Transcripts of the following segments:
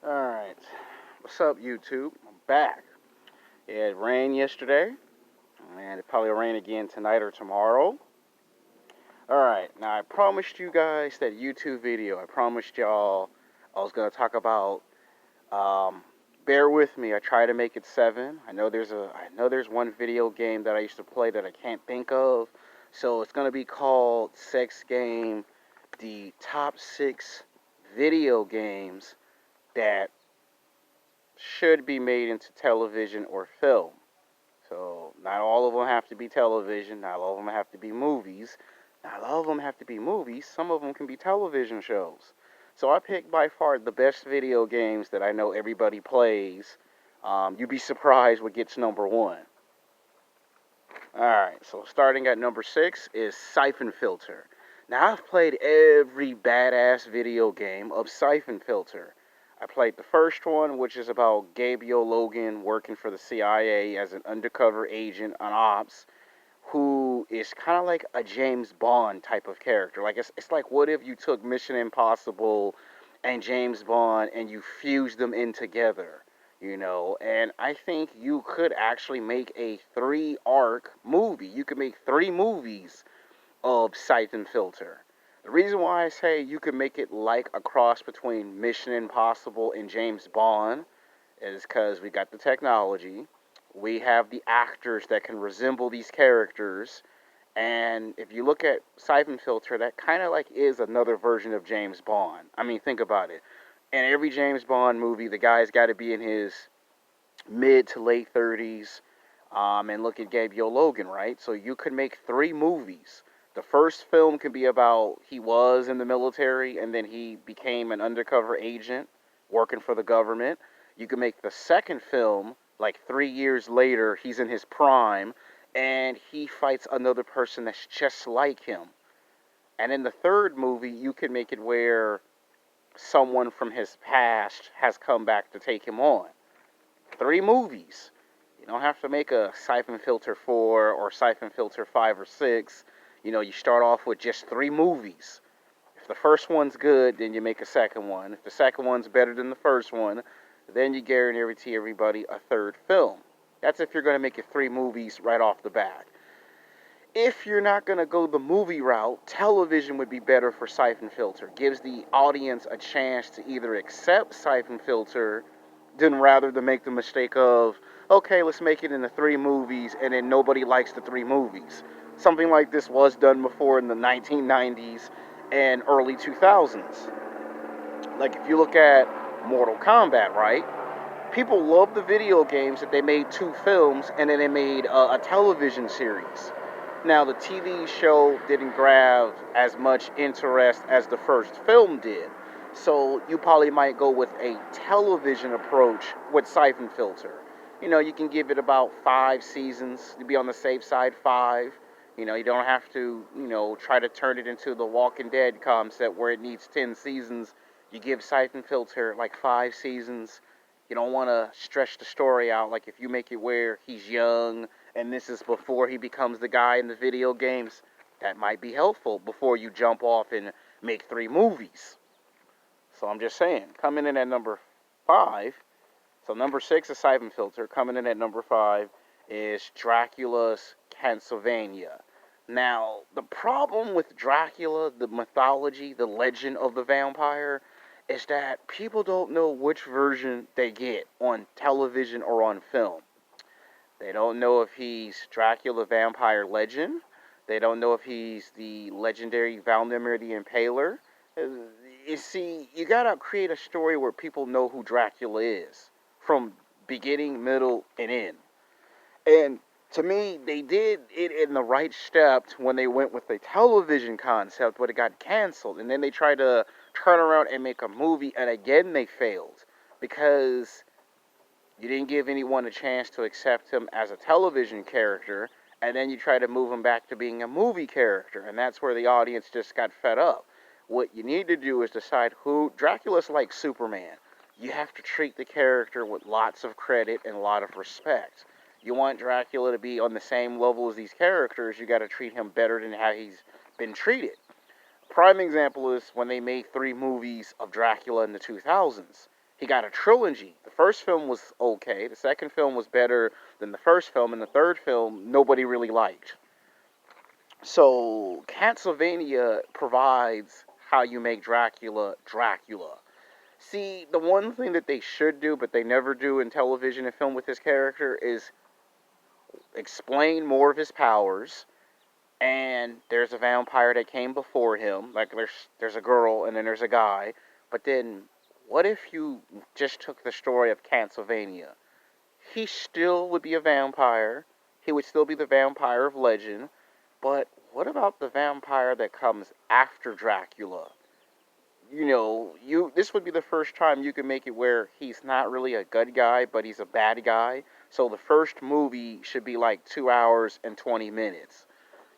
Alright, what's up YouTube? I'm back. It rained yesterday, and it probably will rain again tonight or tomorrow. Alright, now I promised you guys that YouTube video. I promised y'all I was going to talk about, um, bear with me, I try to make it 7. I know there's one video game that I used to play that I can't think of. So it's going to be called Sex Game, the top 6 video games that should be made into television or film. So not all of them have to be television. Not all of them have to be movies. Not all of them have to be movies. Some of them can be television shows. So I picked by far the best video games that I know everybody plays. You'd be surprised what gets number 1. Alright, so starting at number 6 is Siphon Filter. Now I've played every badass video game of Siphon Filter. I played the first one, which is about Gabriel Logan working for the CIA as an undercover agent on ops, who is kind of like a James Bond type of character. Like it's like, what if you took Mission Impossible and James Bond and you fused them in together, you know? And I think you could actually make a 3-arc movie. You could make 3 movies of Siphon Filter. The reason why I say you could make it like a cross between Mission Impossible and James Bond is because we got the technology, we have the actors that can resemble these characters, and if you look at Siphon Filter, that kind of like is another version of James Bond. I mean, think about it. In every James Bond movie, the guy's got to be in his mid to late 30s. And look at Gabriel Logan, right? So you could make 3 movies. The first film can be about he was in the military and then he became an undercover agent working for the government. You can make the second film like 3 years later, he's in his prime and he fights another person that's just like him. And in the third movie, you can make it where someone from his past has come back to take him on. 3 movies. You don't have to make a Siphon Filter 4 or Siphon Filter 5 or 6. You know, you start off with just 3 movies. If the first one's good, then you make a second one. If the second one's better than the first one, then you guarantee everybody a third film. That's if you're going to make it 3 movies right off the bat. If you're not going to go the movie route, television would be better for Siphon Filter. Gives the audience a chance to either accept Siphon Filter than rather than make the mistake of, okay, let's make it into 3 movies and then nobody likes the 3 movies. Something like this was done before in the 1990s and early 2000s. Like if you look at Mortal Kombat, right? People love the video games that they made 2 films and then they made a television series. Now, the TV show didn't grab as much interest as the first film did. So you probably might go with a television approach with Siphon Filter. You know, you can give it about 5 seasons to be on the safe side, 5. You know, you don't have to, try to turn it into the Walking Dead concept where it needs 10 seasons. You give Siphon Filter like 5 seasons. You don't want to stretch the story out. Like if you make it where he's young and this is before he becomes the guy in the video games, that might be helpful before you jump off and make 3 movies. So I'm just saying, coming in at number 5, so number 6 is Siphon Filter. Coming in at number 5 is Dracula's Castlevala. Now, the problem with Dracula, the mythology, the legend of the vampire, is that people don't know which version they get on television or on film. They don't know if he's Dracula Vampire Legend. They don't know if he's the legendary Valdemar the Impaler. You see, you gotta create a story where people know who Dracula is from beginning, middle, and end. And to me, they did it in the right step when they went with the television concept, but it got canceled. And then they tried to turn around and make a movie, and again they failed because you didn't give anyone a chance to accept him as a television character, and then you try to move him back to being a movie character, and that's where the audience just got fed up. What you need to do is decide who... Dracula's like Superman. You have to treat the character with lots of credit and a lot of respect. You want Dracula to be on the same level as these characters, you got to treat him better than how he's been treated. Prime example is when they made 3 movies of Dracula in the 2000s. He got a trilogy. The first film was okay. The second film was better than the first film, and the third film nobody really liked. So Castlevania provides how you make Dracula Dracula. See, the one thing that they should do, but they never do in television and film with his character, is explain more of his powers. And there's a vampire that came before him. Like there's a girl and then there's a guy. But then, what if you just took the story of Castlevania? He still would be a vampire. He would still be the vampire of legend. But what about the vampire that comes after Dracula? This would be the first time you can make it where he's not really a good guy, but he's a bad guy. So the first movie should be like 2 hours and 20 minutes.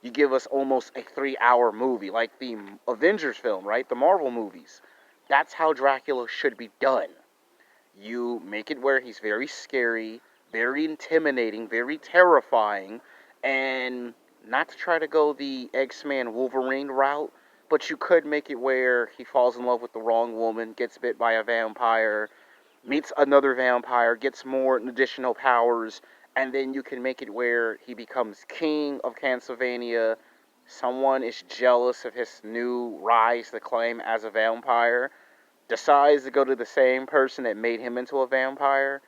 You give us almost a 3 hour movie, like the Avengers film, right? The Marvel movies. That's how Dracula should be done. You make it where he's very scary, very intimidating, very terrifying, and not to try to go the X-Men Wolverine route, but you could make it where he falls in love with the wrong woman, gets bit by a vampire, meets another vampire, gets more additional powers, and then you can make it where he becomes king of Castlevania. Someone is jealous of his new rise to claim as a vampire, decides to go to the same person that made him into a vampire.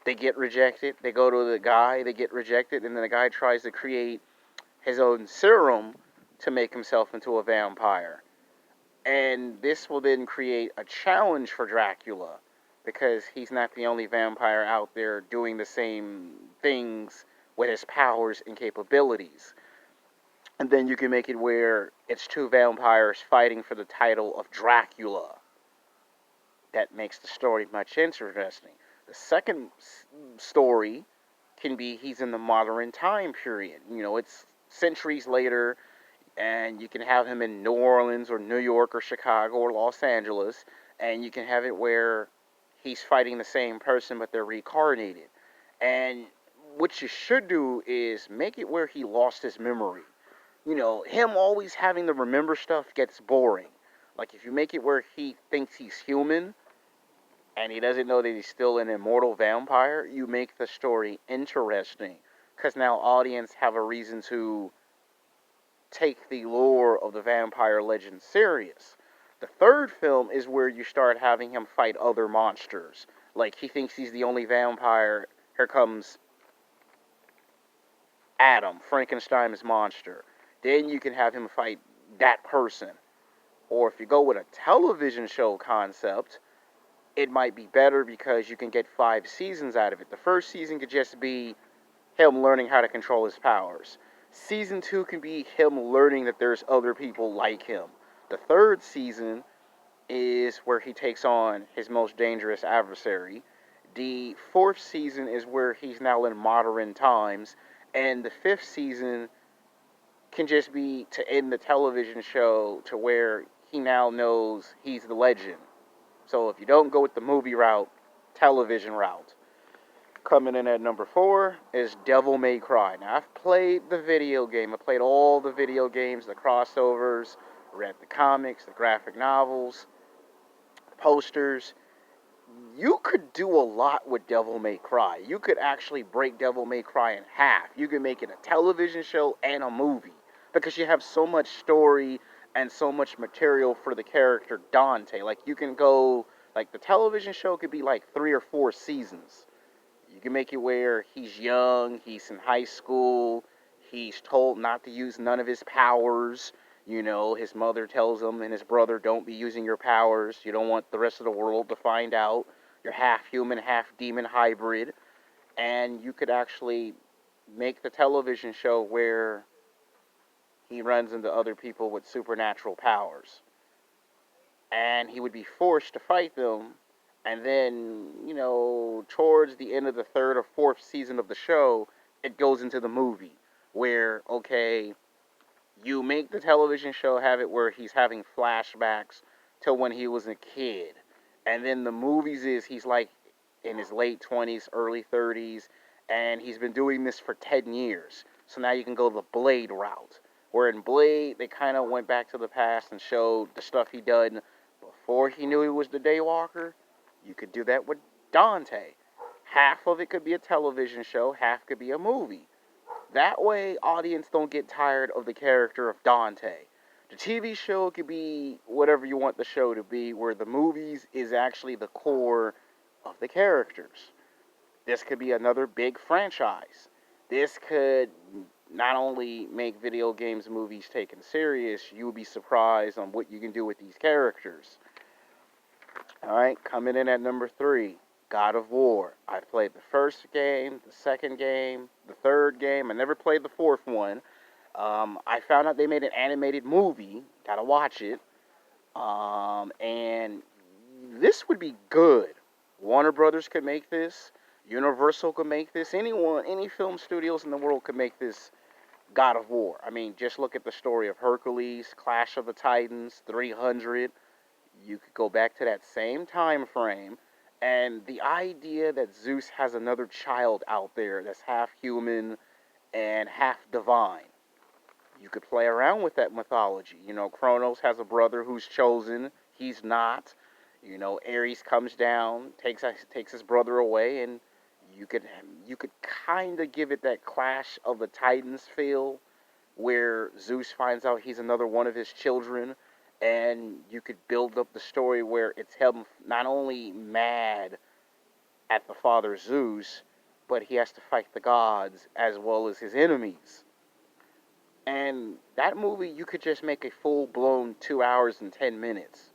They get rejected. They go to the guy, they get rejected, and then the guy tries to create his own serum to make himself into a vampire. And this will then create a challenge for Dracula because he's not the only vampire out there doing the same things with his powers and capabilities. And then you can make it where it's two vampires fighting for the title of Dracula. That makes the story much interesting. The second story can be he's in the modern time period. It's centuries later, and you can have him in New Orleans or New York or Chicago or Los Angeles, and you can have it where he's fighting the same person but they're reincarnated. And what you should do is make it where he lost his memory. Him always having to remember stuff gets boring. Like if you make it where he thinks he's human and he doesn't know that he's still an immortal vampire, you make the story interesting. Because now audience have a reason to take the lore of the vampire legend serious. The third film is where you start having him fight other monsters. Like he thinks he's the only vampire. Here comes Adam, Frankenstein's monster. Then you can have him fight that person. Or if you go with a television show concept, it might be better because you can get 5 seasons out of it. The first season could just be him learning how to control his powers. Season 2 can be him learning that there's other people like him. The third season is where he takes on his most dangerous adversary. The fourth season is where he's now in modern times. And the fifth season can just be to end the television show to where he now knows he's the legend. So if you don't go with the movie route, television route. Coming in at number 4 is Devil May Cry. Now, I've played the video game. I played all the video games, the crossovers, read the comics, the graphic novels, the posters. You could do a lot with Devil May Cry. You could actually break Devil May Cry in half. You could make it a television show and a movie because you have so much story and so much material for the character Dante. Like, you can go, like, the television show could be like 3 or 4 seasons. You can make it where he's young, he's in high school, he's told not to use none of his powers. His mother tells him and his brother, don't be using your powers. You don't want the rest of the world to find out. You're half human, half demon hybrid. And you could actually make the television show where he runs into other people with supernatural powers. And he would be forced to fight them. And then, towards the end of the third or fourth season of the show, it goes into the movie. Where, okay, you make the television show have it where he's having flashbacks to when he was a kid. And then the movies is he's like in his late 20s, early 30s, and he's been doing this for 10 years. So now you can go the Blade route. Where in Blade, they kind of went back to the past and showed the stuff he done before he knew he was the Daywalker. You could do that with Dante. Half of it could be a television show, half could be a movie. That way, audience don't get tired of the character of Dante. The TV show could be whatever you want the show to be, where the movies is actually the core of the characters. This could be another big franchise. This could not only make video games movies taken serious, you would be surprised on what you can do with these characters. Alright, coming in at number 3, God of War. I've played the first game, the second game, the third game. I never played the fourth one. I found out they made an animated movie. Gotta watch it. And this would be good. Warner Brothers could make this. Universal could make this. Anyone, any film studios in the world could make this God of War. I mean, just look at the story of Hercules, Clash of the Titans, 300. You could go back to that same time frame, and the idea that Zeus has another child out there that's half human and half divine. You could play around with that mythology. You know, Kronos has a brother who's chosen. He's not. You know, Ares comes down, takes his brother away, and you could you could kind of give it that Clash of the Titans feel, where Zeus finds out he's another one of his children, and you could build up the story where it's him not only mad at the father Zeus, but he has to fight the gods as well as his enemies. And that movie, you could just make a full blown 2 hours and 10 minutes.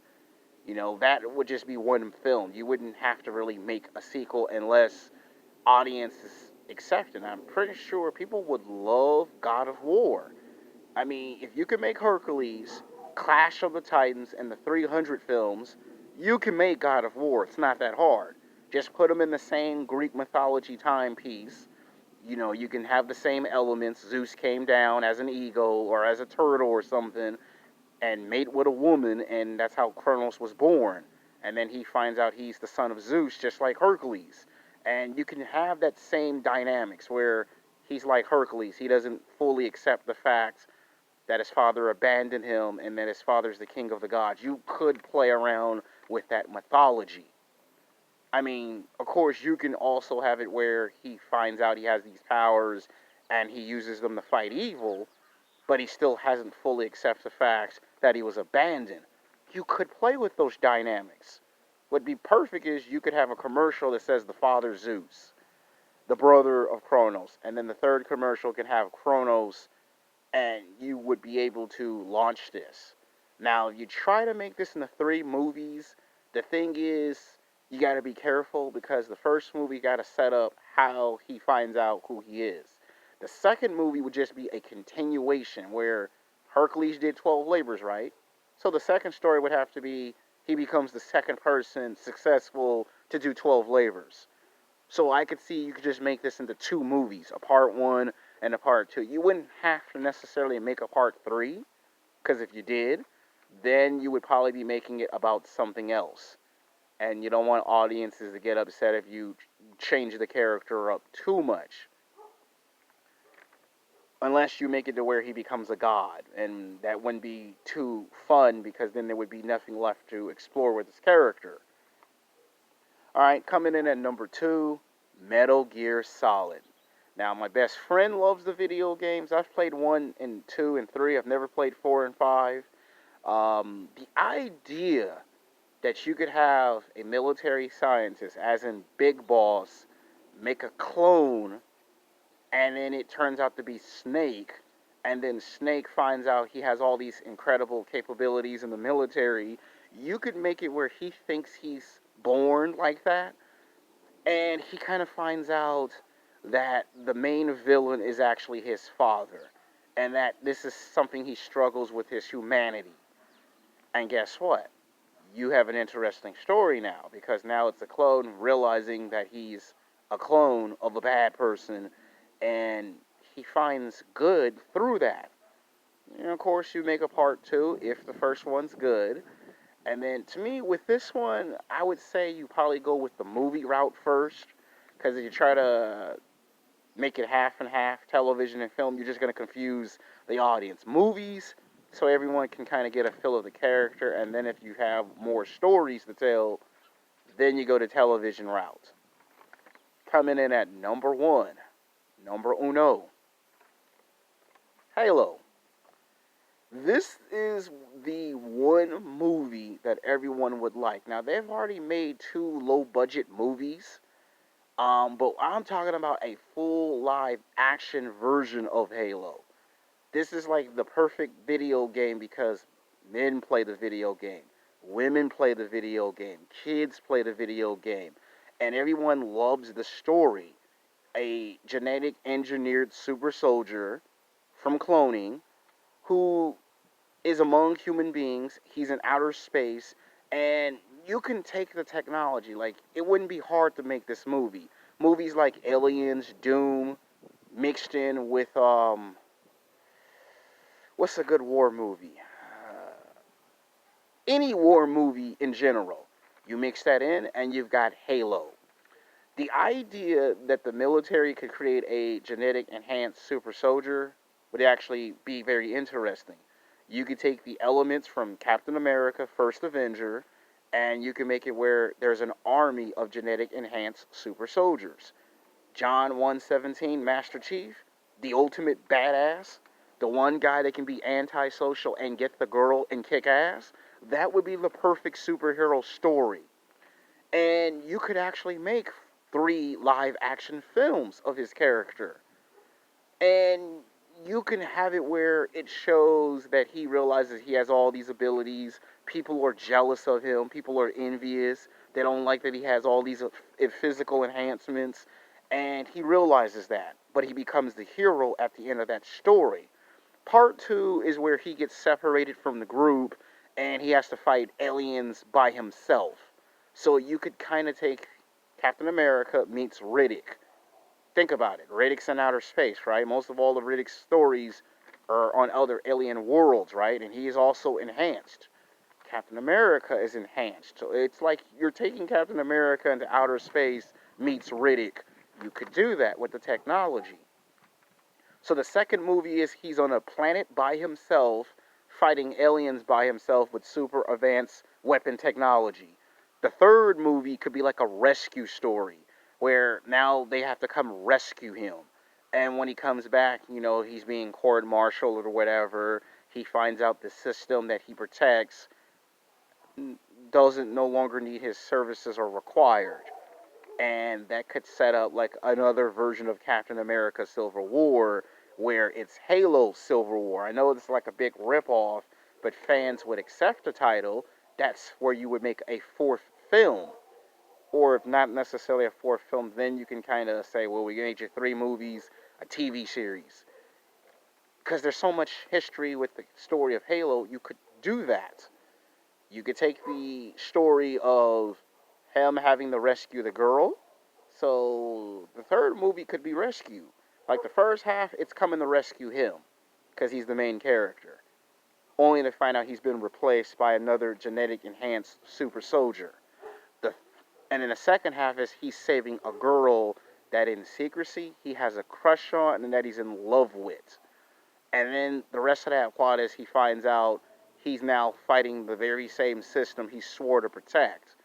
You know, that would just be one film. You wouldn't have to really make a sequel unless audiences accept it. I'm pretty sure people would love God of War. I mean, if you could make Hercules, Clash of the Titans, and the 300 films, you can make God of War. It's not that hard. Just put them in the same Greek mythology timepiece. You know, you can have the same elements. Zeus came down as an eagle or as a turtle or something and mate with a woman, and that's how Kronos was born. And then he finds out he's the son of Zeus, just like Hercules. And you can have that same dynamics where he's like Hercules. He doesn't fully accept the fact that his father abandoned him and that his father's the king of the gods. You could play around with that mythology. I mean, of course, you can also have it where he finds out he has these powers and he uses them to fight evil, but he still hasn't fully accepted the fact that he was abandoned. You could play with those dynamics. What'd be perfect is you could have a commercial that says the father Zeus, the brother of Kronos, and then the third commercial can have Kronos, and you would be able to launch this. Now, if you try to make this into 3 movies, the thing is, you got to be careful because the first movie got to set up how he finds out who he is. The second movie would just be a continuation where Hercules did 12 labors, right? So the second story would have to be he becomes the second person successful to do 12 labors. So I could see you could just make this into 2 movies, a part 1 and a part 2. You wouldn't have to necessarily make a part 3, because if you did, then you would probably be making it about something else. And you don't want audiences to get upset if you change the character up too much. Unless you make it to where he becomes a god, and that wouldn't be too fun because then there would be nothing left to explore with his character. Alright, coming in at number 2, Metal Gear Solid. Now, my best friend loves the video games. I've played 1 and 2 and 3. I've never played 4 and 5. The idea that you could have a military scientist, as in Big Boss, make a clone, and then it turns out to be Snake, and then Snake finds out he has all these incredible capabilities in the military. You could make it where he thinks he's born like that, and he kind of finds out that the main villain is actually his father, and that this is something he struggles with his humanity. And guess what? You have an interesting story now, because now it's a clone realizing that he's a clone of a bad person, and he finds good through that. And of course, you make a part 2 if the first one's good. And then, to me, with this one, I would say you probably go with the movie route first, because if you try to make it half and half, television and film, you're just going to confuse the audience. Movies, so everyone can kind of get a feel of the character, and then if you have more stories to tell, Then you go to television route. Coming in at number one, number uno, Halo. This is the one movie that everyone would like. Now, they've already made two low-budget movies, but I'm talking about a full live action version of Halo. This is like the perfect video game because men play the video game, women play the video game, kids play the video game, and everyone loves the story. A genetic engineered super soldier from cloning who is among human beings. He's in outer space, and you can take the technology. Like, it wouldn't be hard to make this movie. Movies like Aliens, Doom, mixed in with what's a good war movie? Any war movie in general. You mix that in, and you've got Halo. The idea that the military could create a genetic enhanced super soldier would actually be very interesting. You could take the elements from Captain America, First Avenger, and you can make it where there's an army of genetic enhanced super soldiers. John 117, Master Chief, the ultimate badass, the one guy that can be antisocial and get the girl and kick ass. That would be the perfect superhero story. And you could actually make 3 live action films of his character. And you can have it where it shows that he realizes he has all these abilities. People are jealous of him. People are envious. They don't like that he has all these physical enhancements. And he realizes that. But he becomes the hero at the end of that story. Part 2 is where he gets separated from the group and he has to fight aliens by himself. So you could kind of take Captain America meets Riddick. Think about it. Riddick's in outer space, right? Most of all the Riddick stories are on other alien worlds, right? And he is also enhanced. Captain America is enhanced. So it's like you're taking Captain America into outer space meets Riddick. You could do that with the technology. So the second movie is he's on a planet by himself, fighting aliens by himself with super advanced weapon technology. The third movie could be like a rescue story, where now they have to come rescue him. And when he comes back, he's being court-martialed or whatever. He finds out the system that he protects doesn't no longer need his services or required. And that could set up like another version of Captain America Civil War, where it's Halo Civil War. I know it's like a big ripoff, but fans would accept the title. That's where you would make a fourth film. Or if not necessarily a fourth film, then you can kind of say, well, we made you 3 movies, a TV series. Because there's so much history with the story of Halo, you could do that. You could take the story of him having to rescue the girl. So the third movie could be Rescue. Like the first half, it's coming to rescue him. Because he's the main character. Only to find out he's been replaced by another genetic enhanced super soldier. And in the second half is he's saving a girl that in secrecy he has a crush on and that he's in love with. And then the rest of that plot is he finds out he's now fighting the very same system he swore to protect.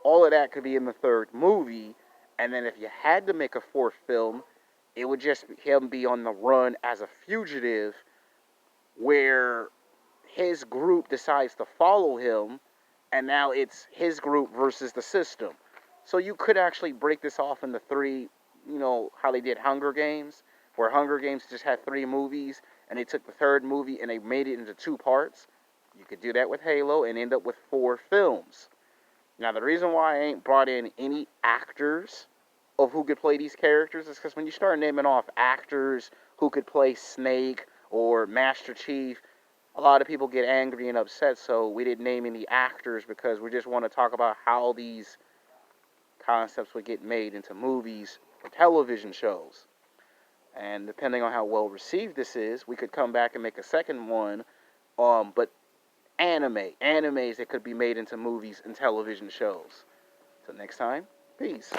All of that could be in the third movie. And then if you had to make a fourth film, it would just be him be on the run as a fugitive where his group decides to follow him. And now it's his group versus the system. So you could actually break this off into 3, how they did Hunger Games, where Hunger Games just had 3 movies, and they took the third movie and they made it into 2 parts. You could do that with Halo and end up with 4 films. Now, the reason why I ain't brought in any actors of who could play these characters is because when you start naming off actors who could play Snake or Master Chief, a lot of people get angry and upset, so we didn't name any actors because we just want to talk about how these concepts would get made into movies or television shows. And depending on how well received this is, we could come back and make a second one, but animes that could be made into movies and television shows. So next time, peace.